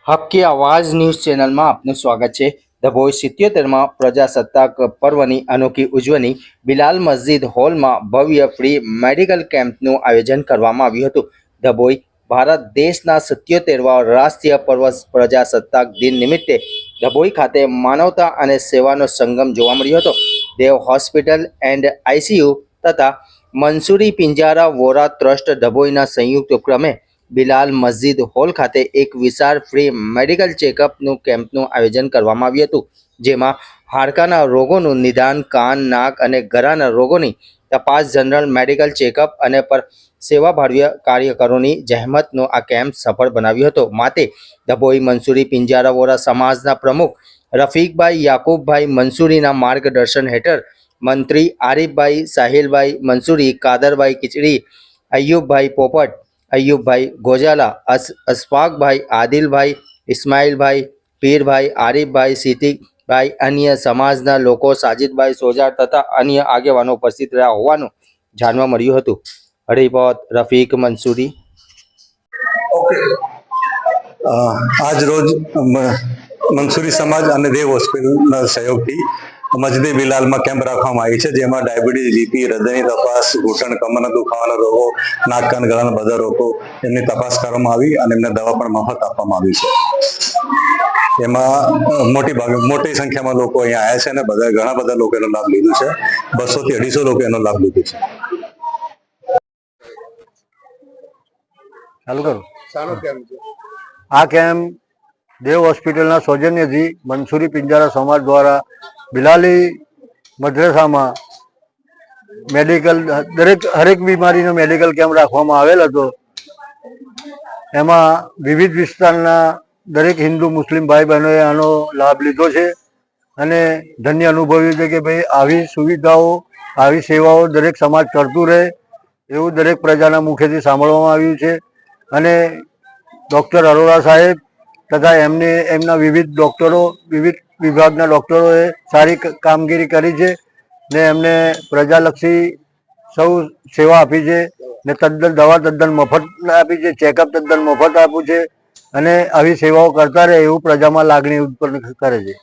હક્કી આવાજ ન્યૂઝ ચેનલમાં આપનું સ્વાગત છે। ડભોઈ 77માં પ્રજાસત્તાક પર્વની અનોખી ઉજવણી બિલાલ મસ્જિદ હોલમાં ભવ્ય ફ્રી મેડિકલ કેમ્પનું આયોજન કરવામાં આવ્યું હતું। ડભોઈ ભારત દેશના 77વા રાષ્ટ્રીય પર્વ પ્રજાસત્તાક દિન નિમિત્તે ડભોઈ ખાતે માનવતા અને સેવાનો સંગમ જોવા મળ્યો હતો। દેવ હોસ્પિટલ એન્ડ આઈસીયુ તથા મંસૂરી પિંજારા વોરા ટ્રસ્ટ ડભોઈના સંયુક્ત ઉપક્રમે બિલાલ મસ્જિદ હોલ ખાતે એક વિશાળ ફ્રી મેડિકલ ચેકઅપનું કેમ્પનું આયોજન કરવામાં આવ્યું હતું, જેમાં હાડકાના રોગોનું નિદાન, કાન, નાક અને ગળાના રોગોની તપાસ, જનરલ મેડિકલ ચેકઅપ અને પર સેવાભાવી કાર્યકરોની જહેમતનો આ કેમ્પ સફળ બનાવ્યો હતો। માટે ડભોઈ મંસૂરી પિંજારા વોરા સમાજના પ્રમુખ રફીકભાઈ યાકુબભાઈ મંસૂરીના માર્ગદર્શન હેઠળ મંત્રી આરીફભાઈ સાહિલભાઈ મંસૂરી, કાદરભાઈ કિચડી, અયુબભાઈ પોપટ, અયુબભાઈ ગોજાલા, અશફાકભાઈ, આદિલભાઈ, ઇસ્માઇલભાઈ, પીરભાઈ, આરીફભાઈ, સિદ્દીકભાઈ, અન્ય સમાજના લોકો, સાજિદભાઈ સોજાર તથા અન્ય આગેવાનો ઉપસ્થિત રહ્યા હોવાનું જાણવા મળ્યું હતું। રિપોર્ટ રફીક મંસૂરી। આજ રોજ મંસૂરી સમાજ અને દેવ હોસ્પિટલના સહયોગથી મસ્જિદ બિલાલમાં કેમ્પ રાખવામાં આવી છે, જેમાં ડાયાબિટીસ, બીપી, હૃદયની તપાસ, ઘૂંટણ કમરના દુખાવાના રોગો, નાક કાન ગળાના બધા રોગો એમની તપાસ કરવામાં આવી અને એમને દવા પણ મફત આપવામાં આવી છે। એમાં મોટી સંખ્યામાં લોકો અહીંયા આવ્યા છે અને ઘણા બધા લોકો એનો લાભ લીધો છે। 200 થી 250 લોકો એનો લાભ લીધો છે। ચાલુ કરો। આ કેમ્પ દેવ હોસ્પિટલના સૌજન્યથી મંસૂરી પિંજારા સમાજ દ્વારા બિલાલી મદ્રસામાં મેડિકલ હરેક બીમારીનો મેડિકલ કેમ્પ રાખવામાં આવેલ હતો। એમાં વિવિધ વિસ્તારના દરેક હિન્દુ મુસ્લિમ ભાઈ બહેનોએ આનો લાભ લીધો છે અને ધન્ય અનુભવ્યું છે કે ભાઈ આવી સુવિધાઓ, આવી સેવાઓ દરેક સમાજ કરતું રહે એવું દરેક પ્રજાના મુખેથી સાંભળવામાં આવ્યું છે। અને ડૉક્ટર અરોરા સાહેબ તથા એમના વિવિધ ડૉક્ટરો, વિવિધ વિભાગના ડૉક્ટરોએ સારી કામગીરી કરી છે ને એમને પ્રજાલક્ષી સૌ સેવા આપી છે ને દવા તદ્દન મફત આપી છે, ચેકઅપ તદ્દન મફત આપ્યું છે અને આવી સેવાઓ કરતા રહે એવું પ્રજામાં લાગણી ઉત્પન્ન કરે છે।